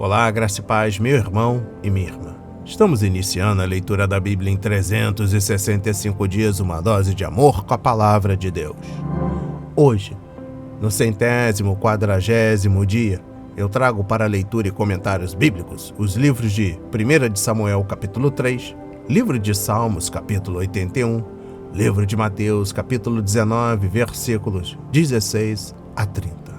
Olá, graça e paz, meu irmão e minha irmã. Estamos iniciando a leitura da Bíblia em 365 dias, uma dose de amor com a Palavra de Deus. Hoje, no 140º dia, eu trago para leitura e comentários bíblicos os livros de 1 de Samuel, capítulo 3, livro de Salmos, capítulo 81, livro de Mateus, capítulo 19, versículos 16 a 30.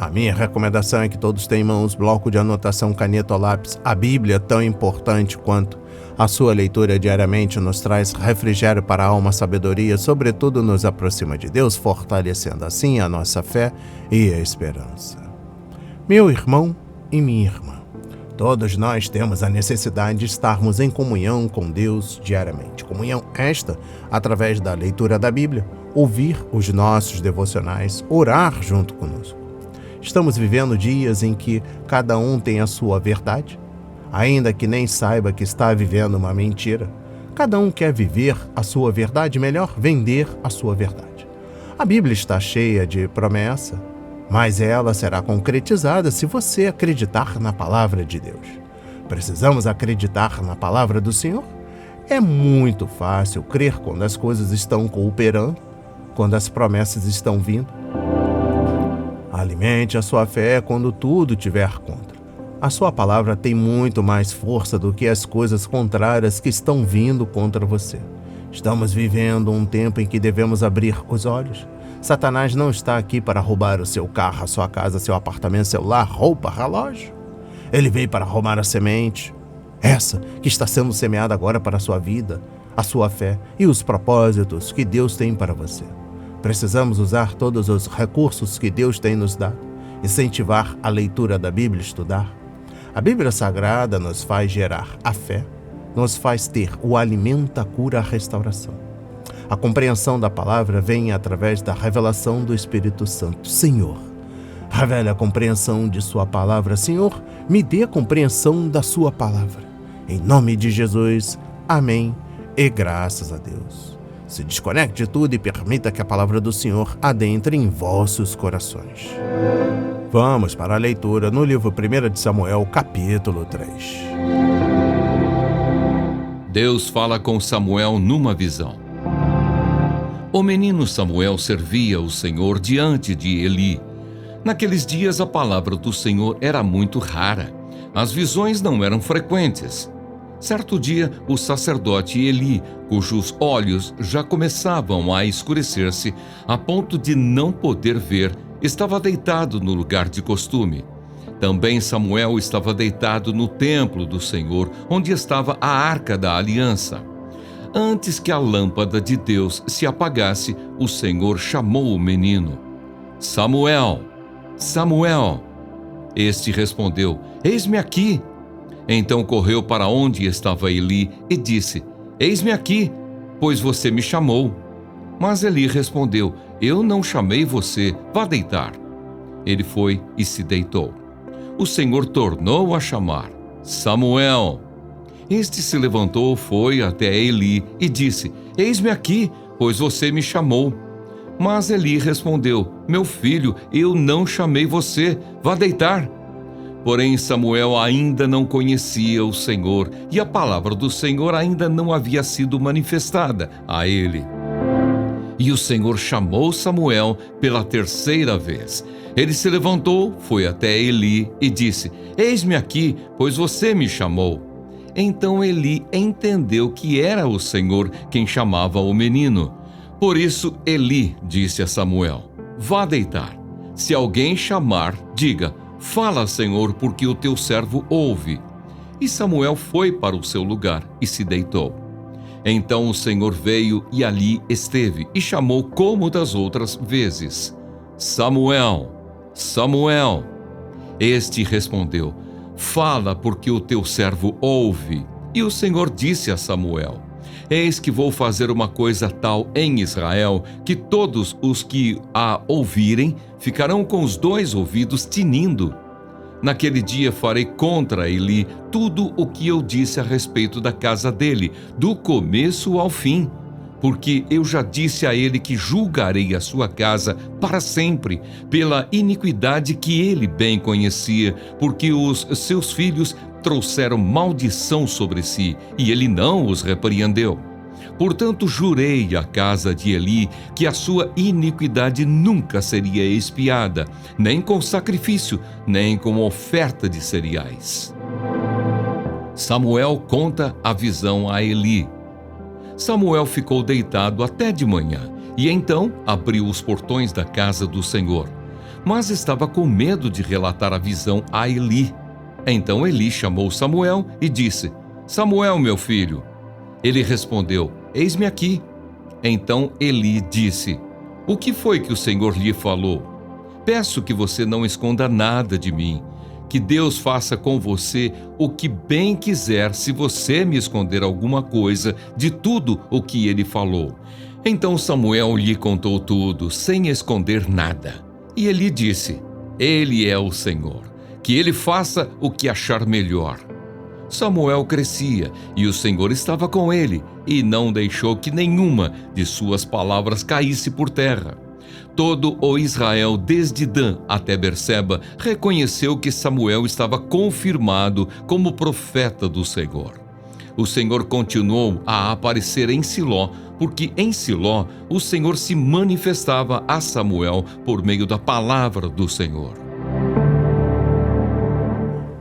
A minha recomendação é que todos tenham em mãos bloco de anotação, caneta ou lápis. A Bíblia, tão importante quanto a sua leitura diariamente, nos traz refrigério para a alma, sabedoria, sobretudo nos aproxima de Deus, fortalecendo assim a nossa fé e a esperança. Meu irmão e minha irmã, todos nós temos a necessidade de estarmos em comunhão com Deus diariamente. Comunhão esta através da leitura da Bíblia, ouvir os nossos devocionais, orar junto conosco. Estamos vivendo dias em que cada um tem a sua verdade, ainda que nem saiba que está vivendo uma mentira. Cada um quer viver a sua verdade, melhor, vender a sua verdade. A Bíblia está cheia de promessa, mas ela será concretizada se você acreditar na palavra de Deus. Precisamos acreditar na palavra do Senhor? É muito fácil crer quando as coisas estão cooperando, quando as promessas estão vindo. Alimente a sua fé quando tudo estiver contra. A sua palavra tem muito mais força do que as coisas contrárias que estão vindo contra você. Estamos vivendo um tempo em que devemos abrir os olhos. Satanás não está aqui para roubar o seu carro, a sua casa, seu apartamento, celular, roupa, relógio. Ele veio para roubar a semente, essa que está sendo semeada agora para a sua vida, a sua fé e os propósitos que Deus tem para você. Precisamos usar todos os recursos que Deus tem nos dado, incentivar a leitura da Bíblia, estudar. A Bíblia Sagrada nos faz gerar a fé, nos faz ter o alimento, a cura, a restauração. A compreensão da palavra vem através da revelação do Espírito Santo. Senhor, revele a compreensão de sua palavra. Senhor, me dê a compreensão da sua palavra. Em nome de Jesus, amém e graças a Deus. Se desconecte de tudo e permita que a palavra do Senhor adentre em vossos corações. Vamos para a leitura no livro 1 de Samuel, capítulo 3. Deus fala com Samuel numa visão. O menino Samuel servia o Senhor diante de Eli. Naqueles dias a palavra do Senhor era muito rara. As visões não eram frequentes. Certo dia, o sacerdote Eli, cujos olhos já começavam a escurecer-se a ponto de não poder ver, estava deitado no lugar de costume. Também Samuel estava deitado no templo do Senhor, onde estava a arca da aliança. Antes que a lâmpada de Deus se apagasse, o Senhor chamou o menino. Samuel, Samuel. Este respondeu: Eis-me aqui. Então correu para onde estava Eli e disse: Eis-me aqui, pois você me chamou. Mas Eli respondeu: Eu não chamei você, vá deitar. Ele foi e se deitou. O Senhor tornou a chamar: Samuel. Este se levantou, foi até Eli e disse: Eis-me aqui, pois você me chamou. Mas Eli respondeu: Meu filho, eu não chamei você, vá deitar. Porém, Samuel ainda não conhecia o Senhor e a palavra do Senhor ainda não havia sido manifestada a ele. E o Senhor chamou Samuel pela terceira vez. Ele se levantou, foi até Eli e disse: Eis-me aqui, pois você me chamou. Então Eli entendeu que era o Senhor quem chamava o menino. Por isso Eli disse a Samuel: Vá deitar. Se alguém chamar, diga: Fala, Senhor, porque o teu servo ouve. E Samuel foi para o seu lugar e se deitou. Então o Senhor veio e ali esteve e chamou como das outras vezes: Samuel, Samuel. Este respondeu: Fala, porque o teu servo ouve. E o Senhor disse a Samuel: Eis que vou fazer uma coisa tal em Israel, que todos os que a ouvirem ficarão com os dois ouvidos tinindo. Naquele dia farei contra Eli tudo o que eu disse a respeito da casa dele, do começo ao fim. porque eu já disse a ele que julgarei a sua casa para sempre, pela iniquidade que ele bem conhecia, porque os seus filhos trouxeram maldição sobre si, e ele não os repreendeu. Portanto, jurei à casa de Eli que a sua iniquidade nunca seria expiada, nem com sacrifício, nem com oferta de cereais. Samuel conta a visão a Eli. Samuel ficou deitado até de manhã, e então abriu os portões da casa do Senhor. Mas estava com medo de relatar a visão a Eli. Então Eli chamou Samuel e disse: Samuel, meu filho. Ele respondeu: Eis-me aqui. Então Eli disse: O que foi que o Senhor lhe falou? Peço que você não esconda nada de mim. Que Deus faça com você o que bem quiser se você me esconder alguma coisa de tudo o que ele falou. Então Samuel lhe contou tudo, sem esconder nada. E ele disse: Ele é o Senhor. Que ele faça o que achar melhor. Samuel crescia, e o Senhor estava com ele, e não deixou que nenhuma de suas palavras caísse por terra. Todo o Israel, desde Dan até Berseba, reconheceu que Samuel estava confirmado como profeta do Senhor. O Senhor continuou a aparecer em Siló, porque em Siló o Senhor se manifestava a Samuel por meio da palavra do Senhor.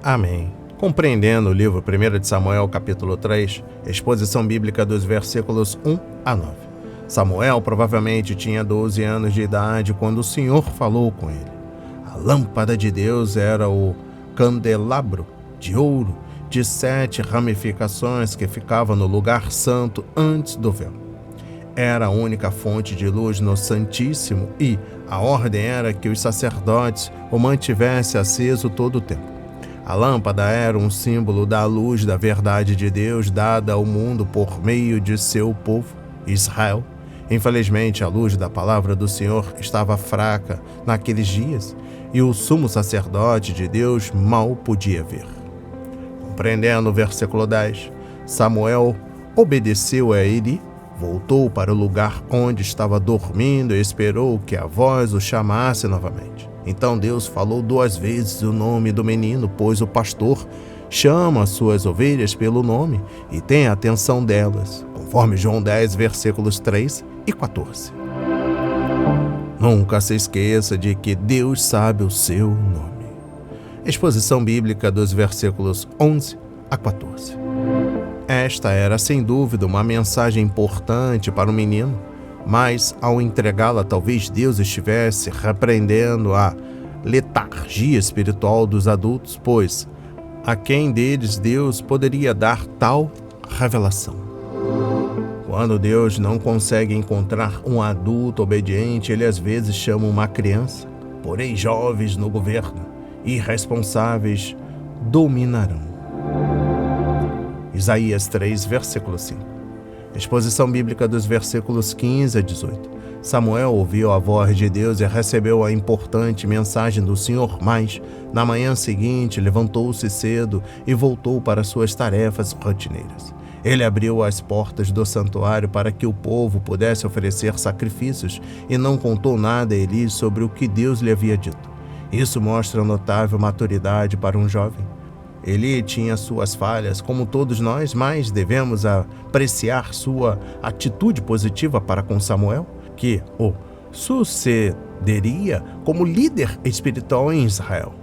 Amém. Compreendendo o livro 1 de Samuel, capítulo 3, exposição bíblica dos versículos 1 a 9. Samuel provavelmente tinha 12 anos de idade quando o Senhor falou com ele. A lâmpada de Deus era o candelabro de ouro de 7 ramificações que ficava no lugar santo antes do véu. Era a única fonte de luz no Santíssimo e a ordem era que os sacerdotes o mantivessem aceso todo o tempo. A lâmpada era um símbolo da luz da verdade de Deus dada ao mundo por meio de seu povo, Israel. Infelizmente, a luz da palavra do Senhor estava fraca naqueles dias e o sumo sacerdote de Deus mal podia ver. Compreendendo o versículo 10, Samuel obedeceu a Eli, voltou para o lugar onde estava dormindo e esperou que a voz o chamasse novamente. Então Deus falou 2 vezes o nome do menino, pois o pastor chama suas ovelhas pelo nome e tem a atenção delas, conforme João 10, versículos 3 e 14. Nunca se esqueça de que Deus sabe o seu nome. Exposição bíblica dos versículos 11 a 14. Esta era, sem dúvida, uma mensagem importante para o menino, mas ao entregá-la, talvez Deus estivesse repreendendo a letargia espiritual dos adultos, pois a quem deles Deus poderia dar tal revelação? Quando Deus não consegue encontrar um adulto obediente, ele às vezes chama uma criança, porém jovens no governo, irresponsáveis, dominarão. Isaías 3, versículo 5. Exposição bíblica dos versículos 15 a 18. Samuel ouviu a voz de Deus e recebeu a importante mensagem do Senhor, mas, na manhã seguinte, levantou-se cedo e voltou para suas tarefas rotineiras. Ele abriu as portas do santuário para que o povo pudesse oferecer sacrifícios e não contou nada a Eli sobre o que Deus lhe havia dito. Isso mostra notável maturidade para um jovem. Eli tinha suas falhas, como todos nós, mas devemos apreciar sua atitude positiva para com Samuel, que o sucederia como líder espiritual em Israel.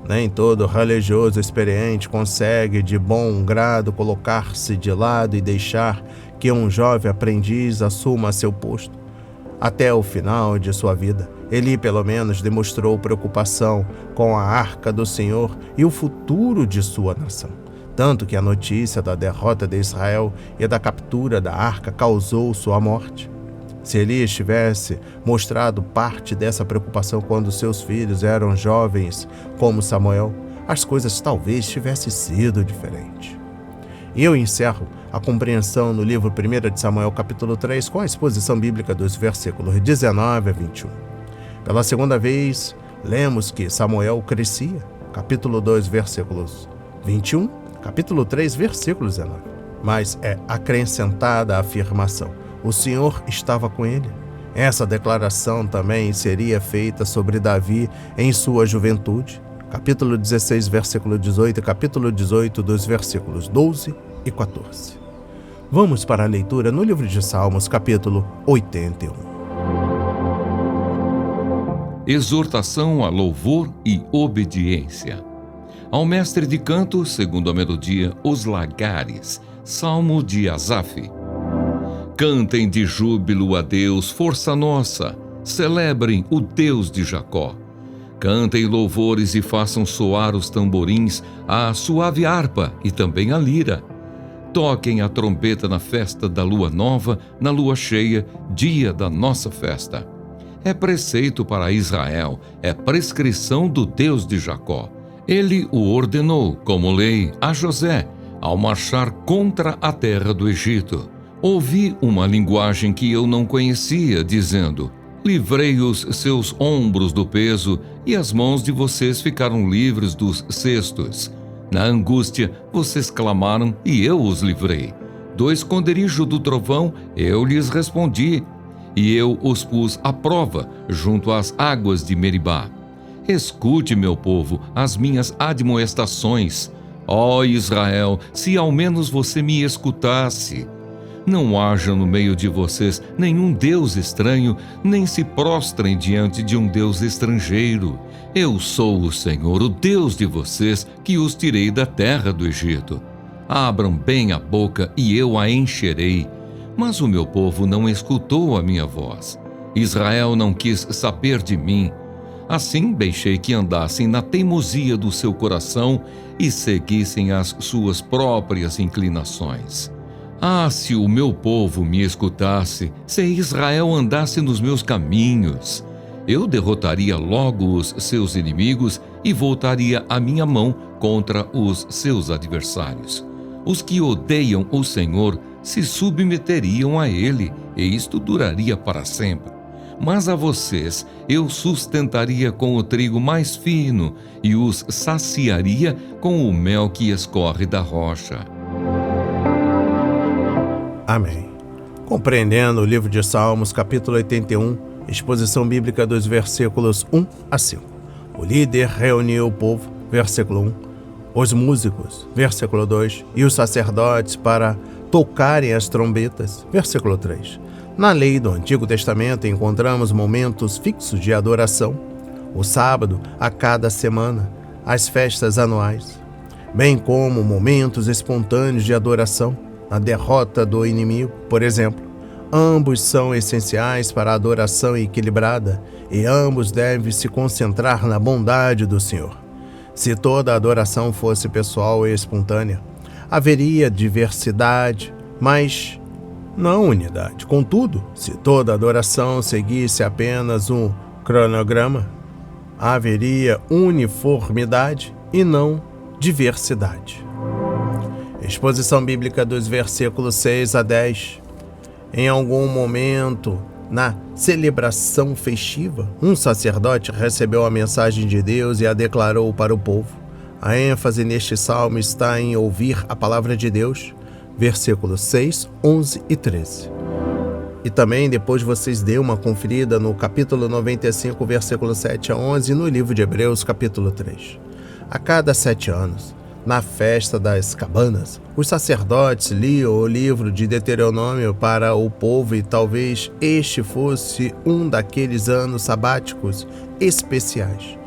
Nem todo religioso experiente consegue de bom grado colocar-se de lado e deixar que um jovem aprendiz assuma seu posto. Até o final de sua vida, Eli pelo menos demonstrou preocupação com a arca do Senhor e o futuro de sua nação. Tanto que a notícia da derrota de Israel e da captura da arca causou sua morte. Se Eli tivesse mostrado parte dessa preocupação quando seus filhos eram jovens como Samuel, as coisas talvez tivessem sido diferentes. E eu encerro a compreensão no livro 1 de Samuel, capítulo 3, com a exposição bíblica dos versículos 19 a 21. Pela segunda vez, lemos que Samuel crescia, capítulo 2, versículos 21, capítulo 3, versículo 19. Mas é acrescentada a afirmação: o Senhor estava com ele. Essa declaração também seria feita sobre Davi em sua juventude. Capítulo 16, versículo 18 e capítulo 18, dos versículos 12 e 14. Vamos para a leitura no livro de Salmos, capítulo 81. Exortação a louvor e obediência. Ao mestre de canto, segundo a melodia, os lagares, Salmo de Asaf. Cantem de júbilo a Deus, força nossa, celebrem o Deus de Jacó. Cantem louvores e façam soar os tamborins, a suave harpa e também a lira. Toquem a trombeta na festa da lua nova, na lua cheia, dia da nossa festa. É preceito para Israel, é prescrição do Deus de Jacó. Ele o ordenou como lei a José, ao marchar contra a terra do Egito. Ouvi uma linguagem que eu não conhecia, dizendo: livrei os seus ombros do peso, e as mãos de vocês ficaram livres dos cestos. Na angústia, vocês clamaram, e eu os livrei. Do esconderijo do trovão, eu lhes respondi, e eu os pus à prova, junto às águas de Meribá. Escute, meu povo, as minhas admoestações. Ó Israel, se ao menos você me escutasse. Não haja no meio de vocês nenhum Deus estranho, nem se prostrem diante de um Deus estrangeiro. Eu sou o Senhor, o Deus de vocês, que os tirei da terra do Egito. Abram bem a boca e eu a encherei. Mas o meu povo não escutou a minha voz. Israel não quis saber de mim. Assim deixei que andassem na teimosia do seu coração e seguissem as suas próprias inclinações. Ah, se o meu povo me escutasse, se Israel andasse nos meus caminhos, eu derrotaria logo os seus inimigos e voltaria a minha mão contra os seus adversários. Os que odeiam o Senhor se submeteriam a ele, e isto duraria para sempre. Mas a vocês eu sustentaria com o trigo mais fino e os saciaria com o mel que escorre da rocha. Amém. Compreendendo o livro de Salmos, capítulo 81, exposição bíblica dos versículos 1 a 5. O líder reuniu o povo, versículo 1, os músicos, versículo 2, e os sacerdotes para tocarem as trombetas, versículo 3. Na lei do Antigo Testamento encontramos momentos fixos de adoração, o sábado a cada semana, as festas anuais, bem como momentos espontâneos de adoração, a derrota do inimigo, por exemplo. Ambos são essenciais para a adoração equilibrada e ambos devem se concentrar na bondade do Senhor. Se toda a adoração fosse pessoal e espontânea, haveria diversidade, mas não unidade. Contudo, se toda a adoração seguisse apenas um cronograma, haveria uniformidade e não diversidade. Exposição bíblica dos versículos 6 a 10. Em algum momento, na celebração festiva, um sacerdote recebeu a mensagem de Deus e a declarou para o povo. A ênfase neste salmo está em ouvir a palavra de Deus, versículos 6, 11 e 13. E também depois vocês dêem uma conferida no capítulo 95, versículos 7 a 11 e no livro de Hebreus, capítulo 3. A cada 7 anos, na festa das cabanas, os sacerdotes liam o livro de Deuteronômio para o povo e talvez este fosse um daqueles anos sabáticos especiais.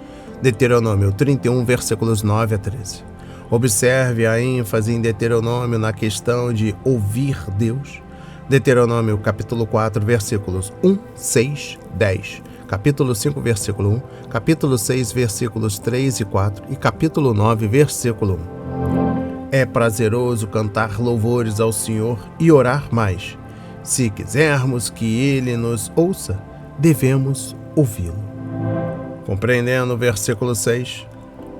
Deuteronômio 31, versículos 9 a 13. Observe a ênfase em Deuteronômio na questão de ouvir Deus. Deuteronômio capítulo 4, versículos 1, 6, 10. Capítulo 5, versículo 1, capítulo 6, versículos 3 e 4 e capítulo 9, versículo 1. É prazeroso cantar louvores ao Senhor e orar mais. Se quisermos que Ele nos ouça, devemos ouvi-lo. Compreendendo o versículo 6,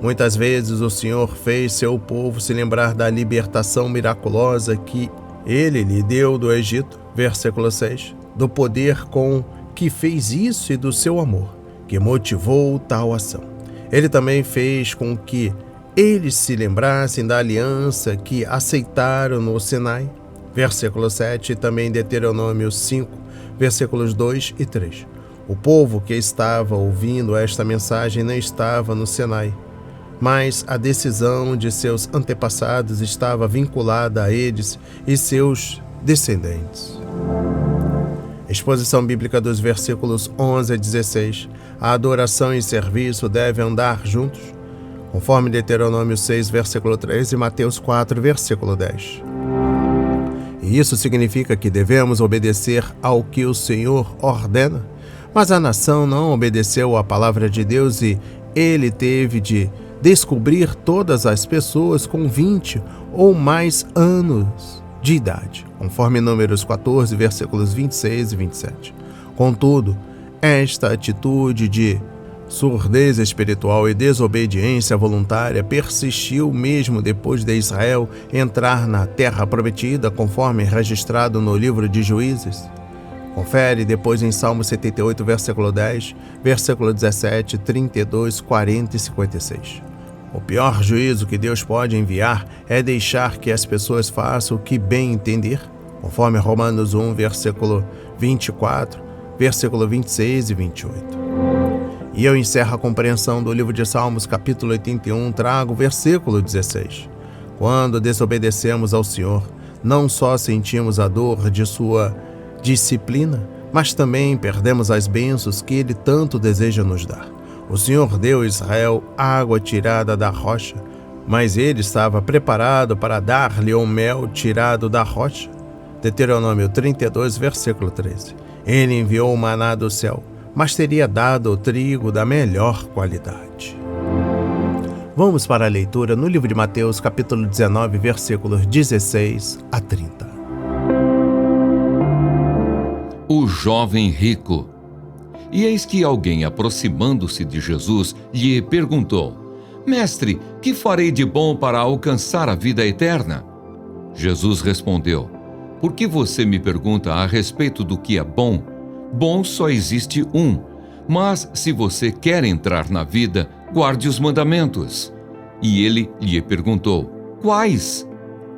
muitas vezes o Senhor fez seu povo se lembrar da libertação miraculosa que Ele lhe deu do Egito, versículo 6, do poder com que fez isso e do seu amor, que motivou tal ação. Ele também fez com que eles se lembrassem da aliança que aceitaram no Sinai, versículo 7, e também Deuteronômio 5, versículos 2 e 3. O povo que estava ouvindo esta mensagem não estava no Sinai, mas a decisão de seus antepassados estava vinculada a eles e seus descendentes. Exposição bíblica dos versículos 11 a 16. A adoração e serviço devem andar juntos, conforme Deuteronômio 6, versículo 3 e Mateus 4, versículo 10. E isso significa que devemos obedecer ao que o Senhor ordena, mas a nação não obedeceu à palavra de Deus e ele teve de descobrir todas as pessoas com 20 ou mais anos de idade, conforme Números 14, versículos 26 e 27. Contudo, esta atitude de surdez espiritual e desobediência voluntária persistiu mesmo depois de Israel entrar na terra prometida, conforme registrado no livro de Juízes. Confere depois em Salmo 78, versículo 10, versículo 17, 32, 40 e 56. O pior juízo que Deus pode enviar é deixar que as pessoas façam o que bem entender, conforme Romanos 1, versículo 24, versículo 26 e 28. E eu encerro a compreensão do livro de Salmos, capítulo 81, trago o versículo 16. Quando desobedecemos ao Senhor, não só sentimos a dor de sua disciplina, mas também perdemos as bênçãos que Ele tanto deseja nos dar. O Senhor deu a Israel água tirada da rocha, mas ele estava preparado para dar-lhe o mel tirado da rocha. Deuteronômio 32, versículo 13. Ele enviou o maná do céu, mas teria dado o trigo da melhor qualidade. Vamos para a leitura no livro de Mateus, capítulo 19, versículos 16 a 30. O jovem rico. E eis que alguém, aproximando-se de Jesus, lhe perguntou: Mestre, que farei de bom para alcançar a vida eterna? Jesus respondeu: Por que você me pergunta a respeito do que é bom? Bom só existe um, mas se você quer entrar na vida, guarde os mandamentos. E ele lhe perguntou: Quais?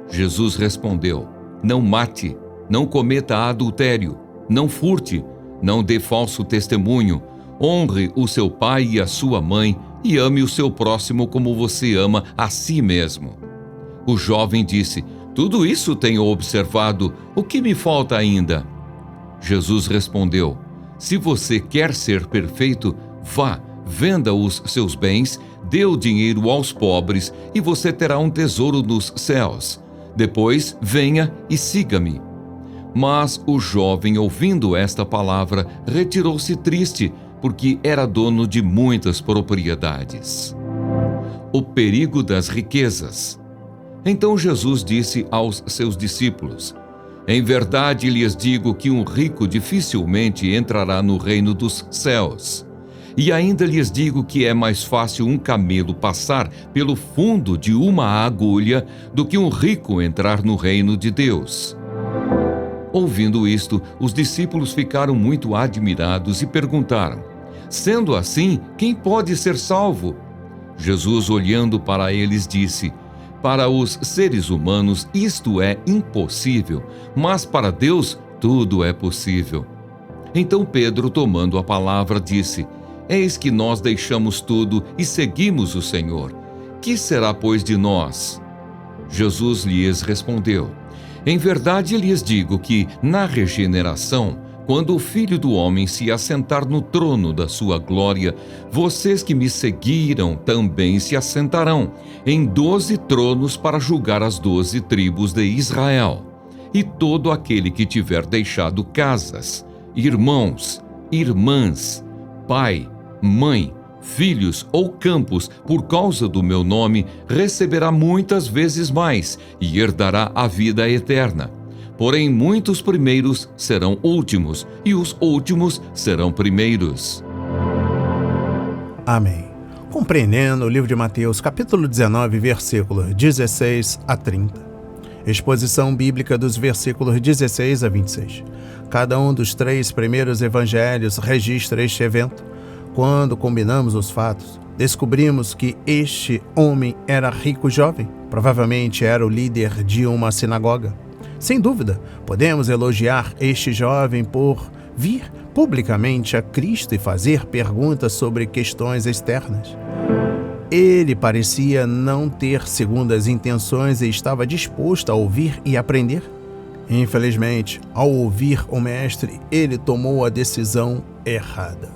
Jesus respondeu: Não mate, não cometa adultério, não furte, não dê falso testemunho, honre o seu pai e a sua mãe e ame o seu próximo como você ama a si mesmo. O jovem disse: Tudo isso tenho observado, o que me falta ainda? Jesus respondeu: Se você quer ser perfeito, vá, venda os seus bens, dê o dinheiro aos pobres e você terá um tesouro nos céus. Depois, venha e siga-me. Mas o jovem, ouvindo esta palavra, retirou-se triste, porque era dono de muitas propriedades. O perigo das riquezas. Então Jesus disse aos seus discípulos: Em verdade lhes digo que um rico dificilmente entrará no reino dos céus. E ainda lhes digo que é mais fácil um camelo passar pelo fundo de uma agulha do que um rico entrar no reino de Deus. Ouvindo isto, os discípulos ficaram muito admirados e perguntaram: Sendo assim, quem pode ser salvo? Jesus, olhando para eles, disse: Para os seres humanos isto é impossível, mas para Deus tudo é possível. Então Pedro, tomando a palavra, disse: Eis que nós deixamos tudo e seguimos o Senhor. Que será, pois, de nós? Jesus lhes respondeu: Em verdade lhes digo que, na regeneração, quando o Filho do Homem se assentar no trono da sua glória, vocês que me seguiram também se assentarão em 12 tronos para julgar as 12 tribos de Israel. E todo aquele que tiver deixado casas, irmãos, irmãs, pai, mãe, filhos ou campos por causa do meu nome, receberá muitas vezes mais e herdará a vida eterna. Porém, muitos primeiros serão últimos e os últimos serão primeiros. Amém. Compreendendo o livro de Mateus, capítulo 19, versículos 16 a 30. Exposição bíblica dos versículos 16 a 26. Cada um dos 3 primeiros evangelhos registra este evento. Quando combinamos os fatos, descobrimos que este homem era rico jovem, provavelmente era o líder de uma sinagoga. Sem dúvida, podemos elogiar este jovem por vir publicamente a Cristo e fazer perguntas sobre questões externas. Ele parecia não ter segundas intenções e estava disposto a ouvir e aprender. Infelizmente, ao ouvir o mestre, ele tomou a decisão errada,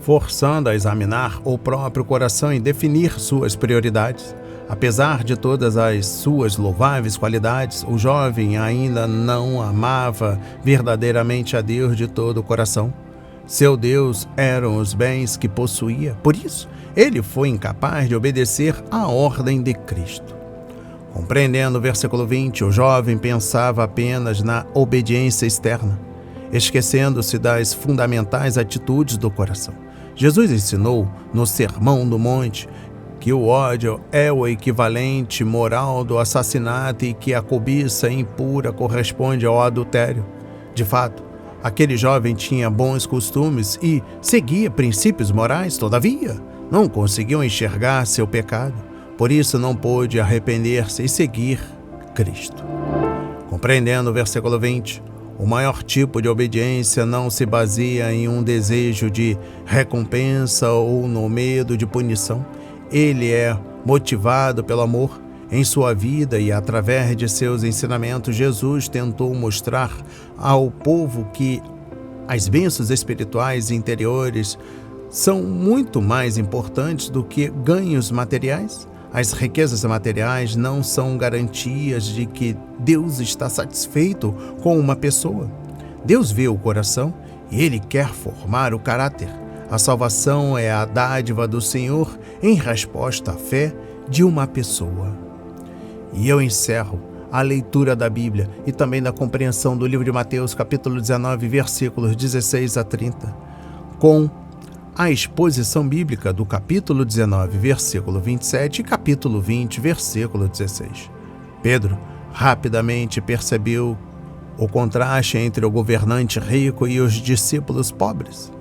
forçando a examinar o próprio coração e definir suas prioridades. Apesar de todas as suas louváveis qualidades, o jovem ainda não amava verdadeiramente a Deus de todo o coração. Seu Deus eram os bens que possuía. Por isso, ele foi incapaz de obedecer à ordem de Cristo. Compreendendo o versículo 20, o jovem pensava apenas na obediência externa, esquecendo-se das fundamentais atitudes do coração. Jesus ensinou no Sermão do Monte que o ódio é o equivalente moral do assassinato e que a cobiça impura corresponde ao adultério. De fato, aquele jovem tinha bons costumes e seguia princípios morais, todavia, não conseguiu enxergar seu pecado. Por isso não pôde arrepender-se e seguir Cristo. Compreendendo o versículo 20, o maior tipo de obediência não se baseia em um desejo de recompensa ou no medo de punição. Ele é motivado pelo amor. Em sua vida e através de seus ensinamentos, Jesus tentou mostrar ao povo que as bênçãos espirituais e interiores são muito mais importantes do que ganhos materiais. As riquezas materiais não são garantias de que Deus está satisfeito com uma pessoa. Deus vê o coração e Ele quer formar o caráter. A salvação é a dádiva do Senhor em resposta à fé de uma pessoa. E eu encerro a leitura da Bíblia e também da compreensão do livro de Mateus, capítulo 19, versículos 16 a 30, com a exposição bíblica do capítulo 19, versículo 27 e capítulo 20, versículo 16. Pedro rapidamente percebeu o contraste entre o governante rico e os discípulos pobres.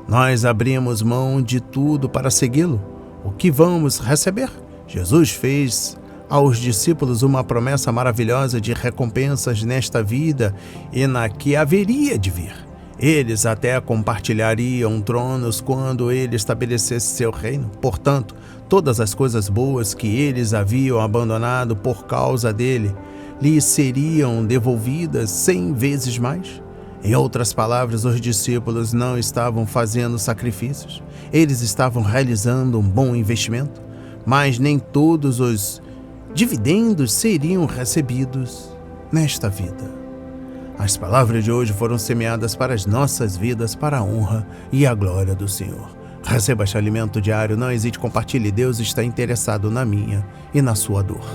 Nós abrimos mão de tudo para segui-lo. O que vamos receber? Jesus fez aos discípulos uma promessa maravilhosa de recompensas nesta vida e na que haveria de vir. Eles até compartilhariam tronos quando ele estabelecesse seu reino. Portanto, todas as coisas boas que eles haviam abandonado por causa dele lhes seriam devolvidas 100 vezes mais. Em outras palavras, os discípulos não estavam fazendo sacrifícios. Eles estavam realizando um bom investimento, mas nem todos os dividendos seriam recebidos nesta vida. As palavras de hoje foram semeadas para as nossas vidas, para a honra e a glória do Senhor. Receba este alimento diário, não hesite, compartilhe. Deus está interessado na minha e na sua dor.